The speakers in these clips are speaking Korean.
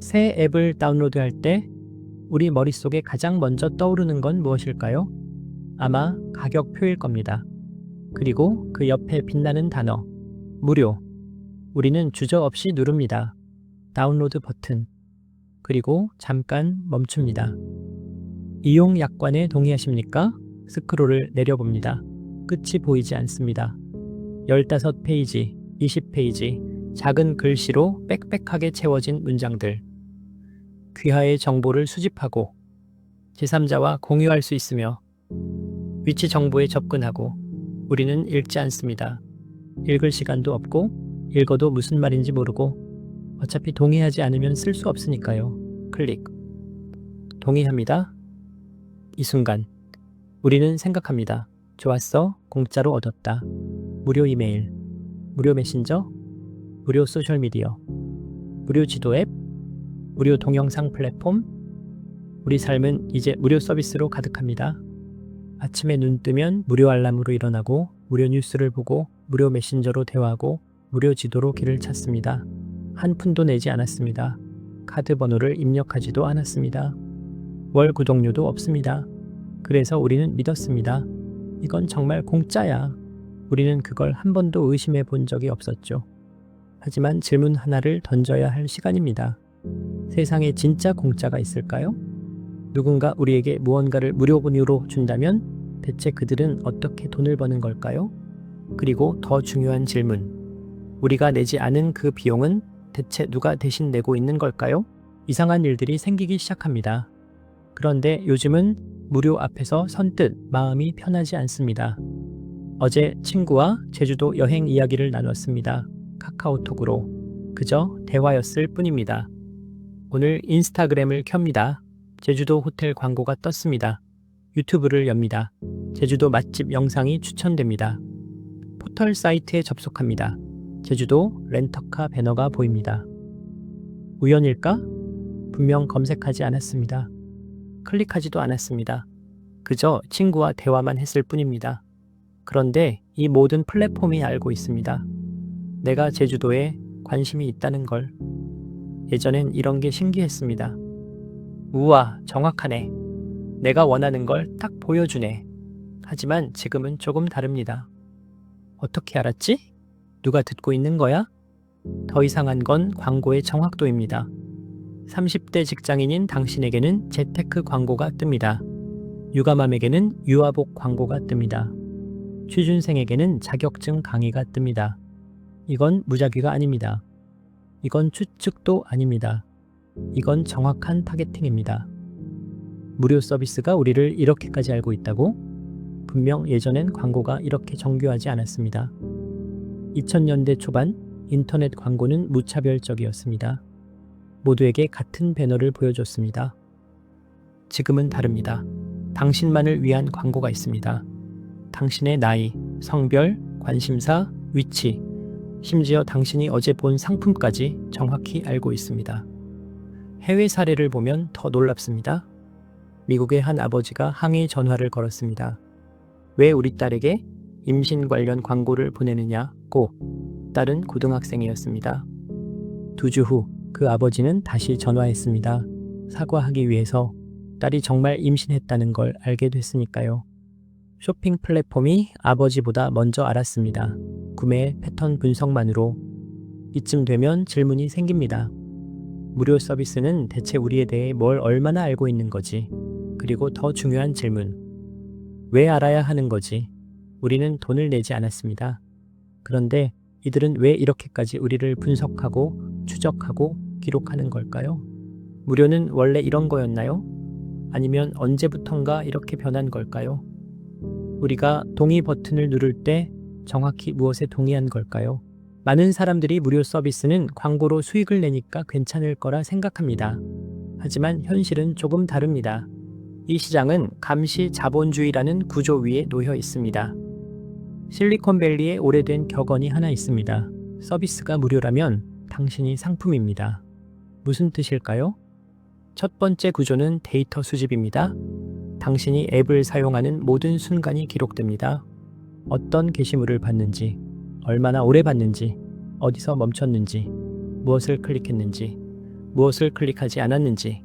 새 앱을 다운로드할 때 우리 머릿속에 가장 먼저 떠오르는 건 무엇일까요? 아마 가격표일 겁니다. 그리고 그 옆에 빛나는 단어, 무료. 우리는 주저없이 누릅니다. 다운로드 버튼. 그리고 잠깐 멈춥니다. 이용 약관에 동의하십니까? 스크롤을 내려봅니다. 끝이 보이지 않습니다. 15페이지, 20페이지, 작은 글씨로 빽빽하게 채워진 문장들. 귀하의 정보를 수집하고 제3자와 공유할 수 있으며 위치 정보에 접근하고 우리는 읽지 않습니다. 읽을 시간도 없고 읽어도 무슨 말인지 모르고 어차피 동의하지 않으면 쓸 수 없으니까요. 클릭. 동의합니다. 이 순간 우리는 생각합니다. 좋았어. 공짜로 얻었다. 무료 이메일, 무료 메신저, 무료 소셜미디어, 무료 지도 앱, 무료 동영상 플랫폼. 우리 삶은 이제 무료 서비스로 가득합니다. 아침에 눈 뜨면 무료 알람으로 일어나고 무료 뉴스를 보고 무료 메신저로 대화하고 무료 지도로 길을 찾습니다. 한 푼도 내지 않았습니다. 카드 번호를 입력하지도 않았습니다. 월 구독료도 없습니다. 그래서 우리는 믿었습니다. 이건 정말 공짜야. 우리는 그걸 한 번도 의심해 본 적이 없었죠. 하지만 질문 하나를 던져야 할 시간입니다. 세상에 진짜 공짜가 있을까요? 누군가 우리에게 무언가를 무료분유로 준다면 대체 그들은 어떻게 돈을 버는 걸까요? 그리고 더 중요한 질문. 우리가 내지 않은 그 비용은 대체 누가 대신 내고 있는 걸까요? 이상한 일들이 생기기 시작합니다. 그런데 요즘은 무료 앞에서 선뜻 마음이 편하지 않습니다. 어제 친구와 제주도 여행 이야기를 나눴습니다. 카카오톡으로. 그저 대화였을 뿐입니다. 오늘 인스타그램을 켭니다. 제주도 호텔 광고가 떴습니다. 유튜브를 엽니다. 제주도 맛집 영상이 추천됩니다. 포털 사이트에 접속합니다. 제주도 렌터카 배너가 보입니다. 우연일까? 분명 검색하지 않았습니다. 클릭하지도 않았습니다. 그저 친구와 대화만 했을 뿐입니다. 그런데 이 모든 플랫폼이 알고 있습니다. 내가 제주도에 관심이 있다는 걸. 예전엔 이런 게 신기했습니다. 우와, 정확하네. 내가 원하는 걸 딱 보여주네. 하지만 지금은 조금 다릅니다. 어떻게 알았지? 누가 듣고 있는 거야? 더 이상한 건 광고의 정확도입니다. 30대 직장인인 당신에게는 재테크 광고가 뜹니다. 육아맘에게는 유아복 광고가 뜹니다. 취준생에게는 자격증 강의가 뜹니다. 이건 무작위가 아닙니다. 이건 추측도 아닙니다. 이건 정확한 타겟팅입니다. 무료 서비스가 우리를 이렇게까지 알고 있다고? 분명 예전엔 광고가 이렇게 정교하지 않았습니다. 2000년대 초반 인터넷 광고는 무차별적이었습니다. 모두에게 같은 배너를 보여줬습니다. 지금은 다릅니다. 당신만을 위한 광고가 있습니다. 당신의 나이, 성별, 관심사, 위치, 심지어 당신이 어제 본 상품까지 정확히 알고 있습니다. 해외 사례를 보면 더 놀랍습니다. 미국의 한 아버지가 항의 전화를 걸었습니다. 왜 우리 딸에게 임신 관련 광고를 보내느냐고. 딸은 고등학생이었습니다. 2주 후 그 아버지는 다시 전화했습니다. 사과하기 위해서. 딸이 정말 임신했다는 걸 알게 됐으니까요. 쇼핑 플랫폼이 아버지보다 먼저 알았습니다. 구매 패턴 분석만으로. 이쯤 되면 질문이 생깁니다. 무료 서비스는 대체 우리에 대해 뭘 얼마나 알고 있는 거지? 그리고 더 중요한 질문. 왜 알아야 하는 거지? 우리는 돈을 내지 않았습니다. 그런데 이들은 왜 이렇게까지 우리를 분석하고 추적하고 기록하는 걸까요? 무료는 원래 이런 거였나요? 아니면 언제부턴가 이렇게 변한 걸까요? 우리가 동의 버튼을 누를 때 정확히 무엇에 동의한 걸까요? 많은 사람들이 무료 서비스는 광고로 수익을 내니까 괜찮을 거라 생각합니다. 하지만 현실은 조금 다릅니다. 이 시장은 감시 자본주의라는 구조 위에 놓여 있습니다. 실리콘밸리에 오래된 격언이 하나 있습니다. 서비스가 무료라면 당신이 상품입니다. 무슨 뜻일까요? 첫 번째 구조는 데이터 수집입니다. 당신이 앱을 사용하는 모든 순간이 기록됩니다. 어떤 게시물을 봤는지, 얼마나 오래 봤는지, 어디서 멈췄는지, 무엇을 클릭했는지, 무엇을 클릭하지 않았는지.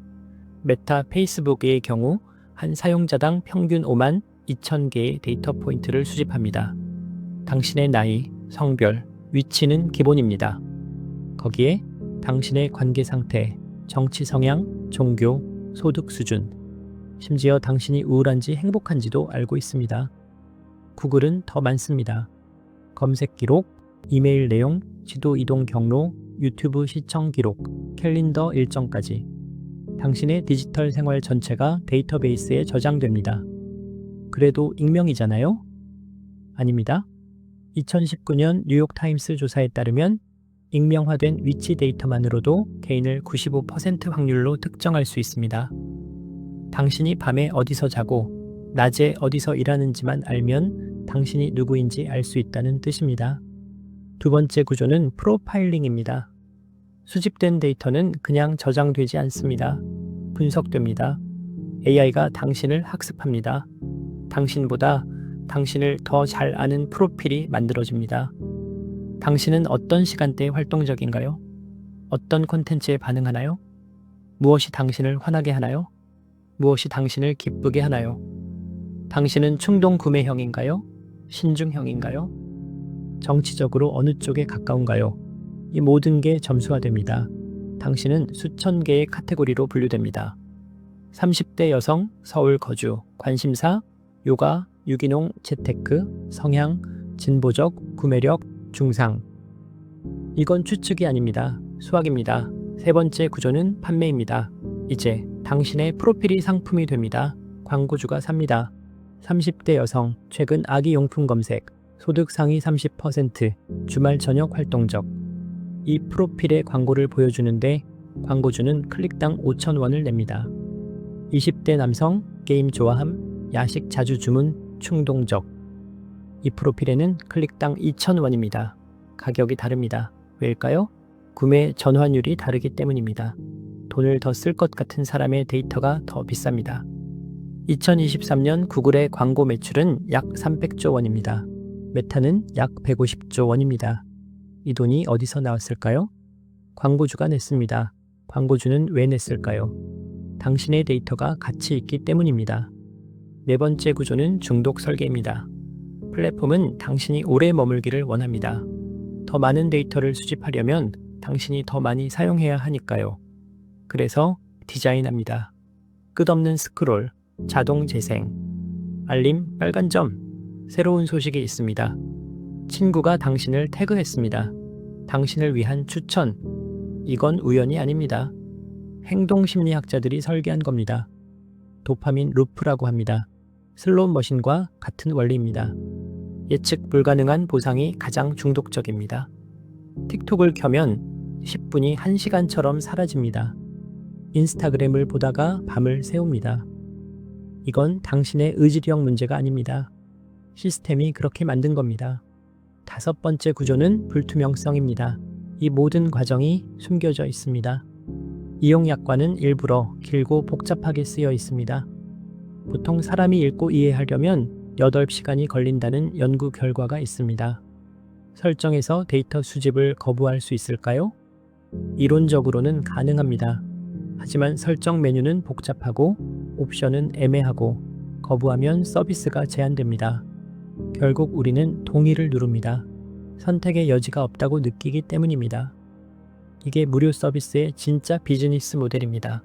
메타 페이스북의 경우 한 사용자당 평균 5만 2천 개의 데이터 포인트를 수집합니다. 당신의 나이, 성별, 위치는 기본입니다. 거기에 당신의 관계 상태, 정치 성향, 종교, 소득 수준, 심지어 당신이 우울한지 행복한지도 알고 있습니다. 구글은 더 많습니다. 검색 기록, 이메일 내용, 지도 이동 경로, 유튜브 시청 기록, 캘린더 일정까지. 당신의 디지털 생활 전체가 데이터베이스에 저장됩니다. 그래도 익명이잖아요? 아닙니다. 2019년 뉴욕타임스 조사에 따르면 익명화된 위치 데이터만으로도 개인을 95% 확률로 특정할 수 있습니다. 당신이 밤에 어디서 자고 낮에 어디서 일하는지만 알면 당신이 누구인지 알 수 있다는 뜻입니다. 두 번째 구조는 프로파일링입니다. 수집된 데이터는 그냥 저장되지 않습니다. 분석됩니다. AI가 당신을 학습합니다. 당신보다 당신을 더 잘 아는 프로필이 만들어집니다. 당신은 어떤 시간대에 활동적인가요? 어떤 콘텐츠에 반응하나요? 무엇이 당신을 화나게 하나요? 무엇이 당신을 기쁘게 하나요? 당신은 충동 구매형인가요? 신중형인가요? 정치적으로 어느 쪽에 가까운가요? 이 모든 게 점수화됩니다. 당신은 수천 개의 카테고리로 분류됩니다. 30대 여성, 서울 거주, 관심사, 요가, 유기농, 재테크, 성향, 진보적, 구매력, 중상. 이건 추측이 아닙니다. 수학입니다. 세 번째 구조는 판매입니다. 이제 당신의 프로필이 상품이 됩니다. 광고주가 삽니다. 30대 여성, 최근 아기용품 검색, 소득 상위 30%, 주말 저녁 활동적. 이 프로필의 광고를 보여주는데 광고주는 클릭당 5,000원을 냅니다. 20대 남성, 게임 좋아함, 야식 자주 주문, 충동적. 이 프로필에는 클릭당 2,000원입니다. 가격이 다릅니다. 왜일까요? 구매 전환율이 다르기 때문입니다. 돈을 더 쓸 것 같은 사람의 데이터가 더 비쌉니다. 2023년 구글의 광고 매출은 약 300조 원입니다. 메타는 약 150조 원입니다. 이 돈이 어디서 나왔을까요? 광고주가 냈습니다. 광고주는 왜 냈을까요? 당신의 데이터가 가치 있기 때문입니다. 네 번째 구조는 중독 설계입니다. 플랫폼은 당신이 오래 머물기를 원합니다. 더 많은 데이터를 수집하려면 당신이 더 많이 사용해야 하니까요. 그래서 디자인합니다. 끝없는 스크롤, 자동 재생, 알림, 빨간 점, 새로운 소식이 있습니다. 친구가 당신을 태그했습니다. 당신을 위한 추천. 이건 우연이 아닙니다. 행동심리학자들이 설계한 겁니다. 도파민 루프라고 합니다. 슬롯머신과 같은 원리입니다. 예측 불가능한 보상이 가장 중독적입니다. 틱톡을 켜면 10분이 1시간처럼 사라집니다. 인스타그램을 보다가 밤을 새웁니다. 이건 당신의 의지력 문제가 아닙니다. 시스템이 그렇게 만든 겁니다. 다섯 번째 구조는 불투명성입니다. 이 모든 과정이 숨겨져 있습니다. 이용 약관은 일부러 길고 복잡하게 쓰여 있습니다. 보통 사람이 읽고 이해하려면 8시간이 걸린다는 연구 결과가 있습니다. 설정에서 데이터 수집을 거부할 수 있을까요? 이론적으로는 가능합니다. 하지만 설정 메뉴는 복잡하고 옵션은 애매하고 거부하면 서비스가 제한됩니다. 결국 우리는 동의를 누릅니다. 선택의 여지가 없다고 느끼기 때문입니다. 이게 무료 서비스의 진짜 비즈니스 모델입니다.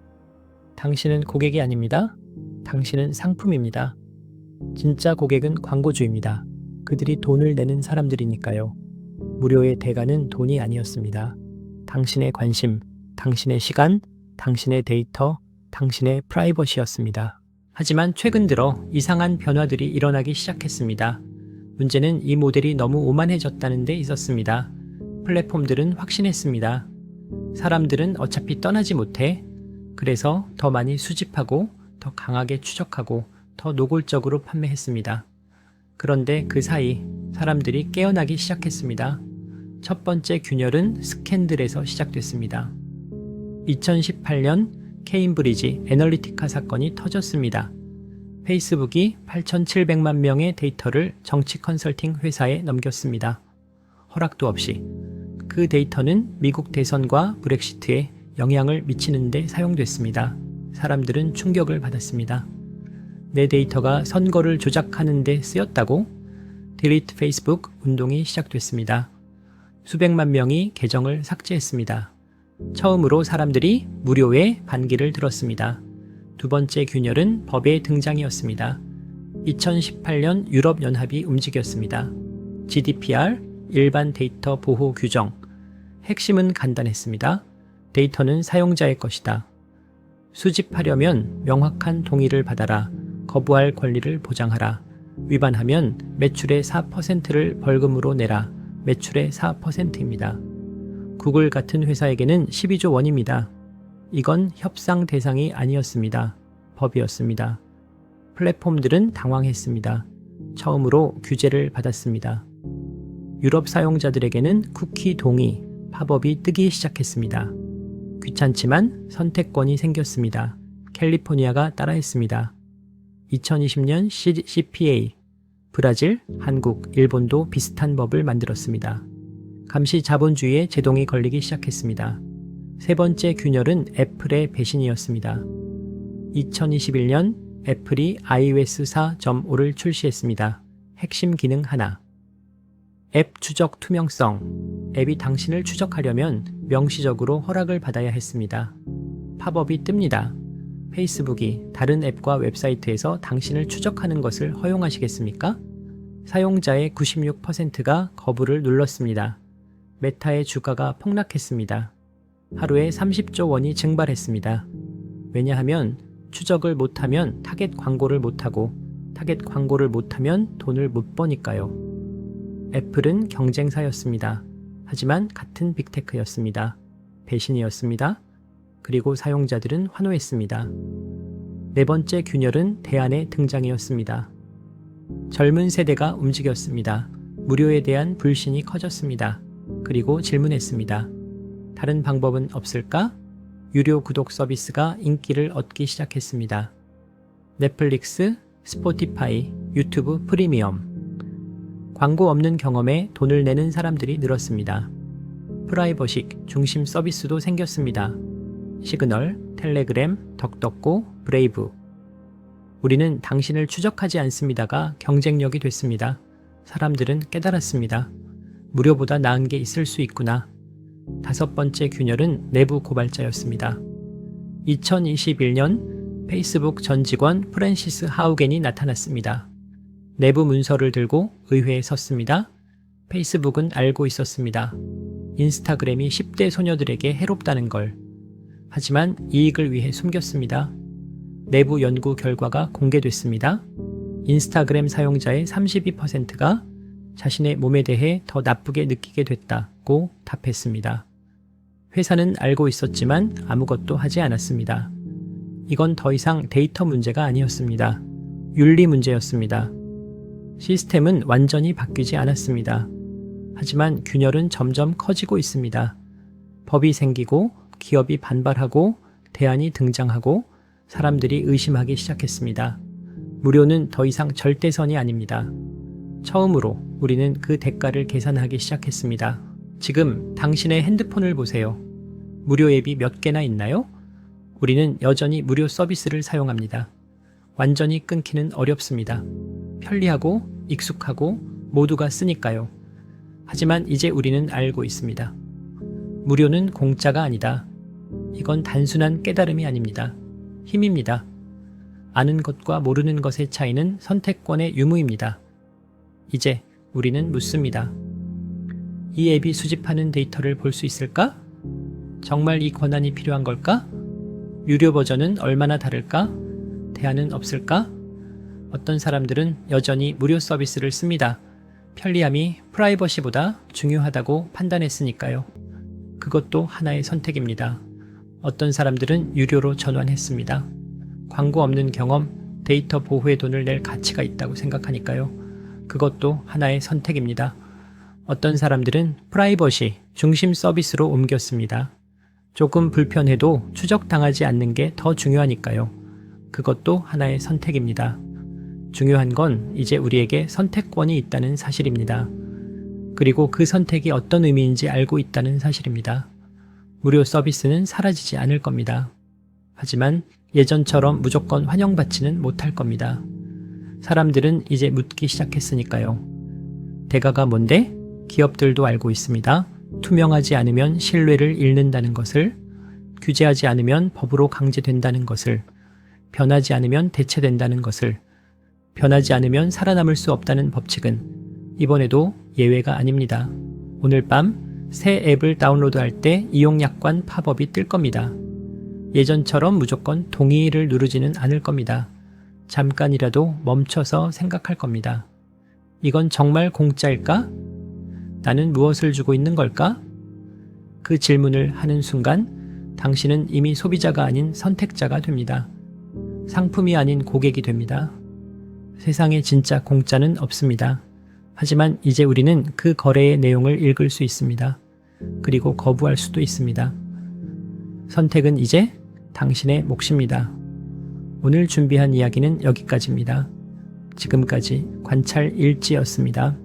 당신은 고객이 아닙니다. 당신은 상품입니다. 진짜 고객은 광고주입니다. 그들이 돈을 내는 사람들이니까요. 무료의 대가는 돈이 아니었습니다. 당신의 관심, 당신의 시간, 당신의 데이터, 당신의 프라이버시였습니다. 하지만 최근 들어 이상한 변화들이 일어나기 시작했습니다. 문제는 이 모델이 너무 오만해졌다는 데 있었습니다. 플랫폼들은 확신했습니다. 사람들은 어차피 떠나지 못해. 그래서 더 많이 수집하고 더 강하게 추적하고 더 노골적으로 판매했습니다. 그런데 그 사이 사람들이 깨어나기 시작했습니다. 첫 번째 균열은 스캔들에서 시작됐습니다. 2018년 케임브리지 애널리티카 사건이 터졌습니다. 페이스북이 8,700만 명의 데이터를 정치 컨설팅 회사에 넘겼습니다. 허락도 없이. 그 데이터는 미국 대선과 브렉시트에 영향을 미치는 데 사용됐습니다. 사람들은 충격을 받았습니다. 내 데이터가 선거를 조작하는 데 쓰였다고? 딜리트 페이스북 운동이 시작됐습니다. 수백만 명이 계정을 삭제했습니다. 처음으로 사람들이 무료의 반기를 들었습니다. 두 번째 균열은 법의 등장이었습니다. 2018년 유럽연합이 움직였습니다. GDPR, 일반 데이터 보호 규정. 핵심은 간단했습니다. 데이터는 사용자의 것이다. 수집하려면 명확한 동의를 받아라. 거부할 권리를 보장하라. 위반하면 매출의 4%를 벌금으로 내라. 매출의 4%입니다. 구글 같은 회사에게는 12조 원입니다. 이건 협상 대상이 아니었습니다. 법이었습니다. 플랫폼들은 당황했습니다. 처음으로 규제를 받았습니다. 유럽 사용자들에게는 쿠키 동의, 팝업이 뜨기 시작했습니다. 귀찮지만 선택권이 생겼습니다. 캘리포니아가 따라했습니다. 2020년 CPA, 브라질, 한국, 일본도 비슷한 법을 만들었습니다. 감시 자본주의에 제동이 걸리기 시작했습니다. 세 번째 균열은 애플의 배신이었습니다. 2021년 애플이 iOS 4.5를 출시했습니다. 핵심 기능 하나. 앱 추적 투명성. 앱이 당신을 추적하려면 명시적으로 허락을 받아야 했습니다. 팝업이 뜹니다. 페이스북이 다른 앱과 웹사이트에서 당신을 추적하는 것을 허용하시겠습니까? 사용자의 96%가 거부를 눌렀습니다. 메타의 주가가 폭락했습니다. 하루에 30조 원이 증발했습니다. 왜냐하면 추적을 못하면 타겟 광고를 못하고 타겟 광고를 못하면 돈을 못 버니까요. 애플은 경쟁사였습니다. 하지만 같은 빅테크였습니다. 배신이었습니다. 그리고 사용자들은 환호했습니다. 네 번째 균열은 대안의 등장이었습니다. 젊은 세대가 움직였습니다. 무료에 대한 불신이 커졌습니다. 그리고 질문했습니다. 다른 방법은 없을까? 유료 구독 서비스가 인기를 얻기 시작했습니다. 넷플릭스, 스포티파이, 유튜브 프리미엄. 광고 없는 경험에 돈을 내는 사람들이 늘었습니다. 프라이버시 중심 서비스도 생겼습니다. 시그널, 텔레그램, 덕덕고, 브레이브. 우리는 당신을 추적하지 않습니다가 경쟁력이 됐습니다. 사람들은 깨달았습니다. 무료보다 나은 게 있을 수 있구나. 다섯 번째 균열은 내부 고발자였습니다. 2021년 페이스북 전 직원 프랜시스 하우겐이 나타났습니다. 내부 문서를 들고 의회에 섰습니다. 페이스북은 알고 있었습니다. 인스타그램이 10대 소녀들에게 해롭다는 걸. 하지만 이익을 위해 숨겼습니다. 내부 연구 결과가 공개됐습니다. 인스타그램 사용자의 32%가 자신의 몸에 대해 더 나쁘게 느끼게 됐다고 답했습니다. 회사는 알고 있었지만 아무것도 하지 않았습니다. 이건 더 이상 데이터 문제가 아니었습니다. 윤리 문제였습니다. 시스템은 완전히 바뀌지 않았습니다. 하지만 균열은 점점 커지고 있습니다. 법이 생기고 기업이 반발하고 대안이 등장하고 사람들이 의심하기 시작했습니다. 무료는 더 이상 절대선이 아닙니다. 처음으로 우리는 그 대가를 계산하기 시작했습니다. 지금 당신의 핸드폰을 보세요. 무료 앱이 몇 개나 있나요? 우리는 여전히 무료 서비스를 사용합니다. 완전히 끊기는 어렵습니다. 편리하고 익숙하고 모두가 쓰니까요. 하지만 이제 우리는 알고 있습니다. 무료는 공짜가 아니다. 이건 단순한 깨달음이 아닙니다. 힘입니다. 아는 것과 모르는 것의 차이는 선택권의 유무입니다. 이제 우리는 묻습니다. 이 앱이 수집하는 데이터를 볼 수 있을까? 정말 이 권한이 필요한 걸까? 유료 버전은 얼마나 다를까? 대안은 없을까? 어떤 사람들은 여전히 무료 서비스를 씁니다. 편리함이 프라이버시보다 중요하다고 판단했으니까요. 그것도 하나의 선택입니다. 어떤 사람들은 유료로 전환했습니다. 광고 없는 경험, 데이터 보호에 돈을 낼 가치가 있다고 생각하니까요. 그것도 하나의 선택입니다. 어떤 사람들은 프라이버시 중심 서비스로 옮겼습니다. 조금 불편해도 추적당하지 않는 게 더 중요하니까요. 그것도 하나의 선택입니다. 중요한 건 이제 우리에게 선택권이 있다는 사실입니다. 그리고 그 선택이 어떤 의미인지 알고 있다는 사실입니다. 무료 서비스는 사라지지 않을 겁니다. 하지만 예전처럼 무조건 환영받지는 못할 겁니다. 사람들은 이제 묻기 시작했으니까요. 대가가 뭔데? 기업들도 알고 있습니다. 투명하지 않으면 신뢰를 잃는다는 것을, 규제하지 않으면 법으로 강제된다는 것을, 변하지 않으면 대체된다는 것을, 변하지 않으면 살아남을 수 없다는 법칙은 이번에도 예외가 아닙니다. 오늘 밤 새 앱을 다운로드할 때 이용 약관 팝업이 뜰 겁니다. 예전처럼 무조건 동의를 누르지는 않을 겁니다. 잠깐이라도 멈춰서 생각할 겁니다. 이건 정말 공짜일까? 나는 무엇을 주고 있는 걸까? 그 질문을 하는 순간 당신은 이미 소비자가 아닌 선택자가 됩니다. 상품이 아닌 고객이 됩니다. 세상에 진짜 공짜는 없습니다. 하지만 이제 우리는 그 거래의 내용을 읽을 수 있습니다. 그리고 거부할 수도 있습니다. 선택은 이제 당신의 몫입니다. 오늘 준비한 이야기는 여기까지입니다. 지금까지 관찰 일지였습니다.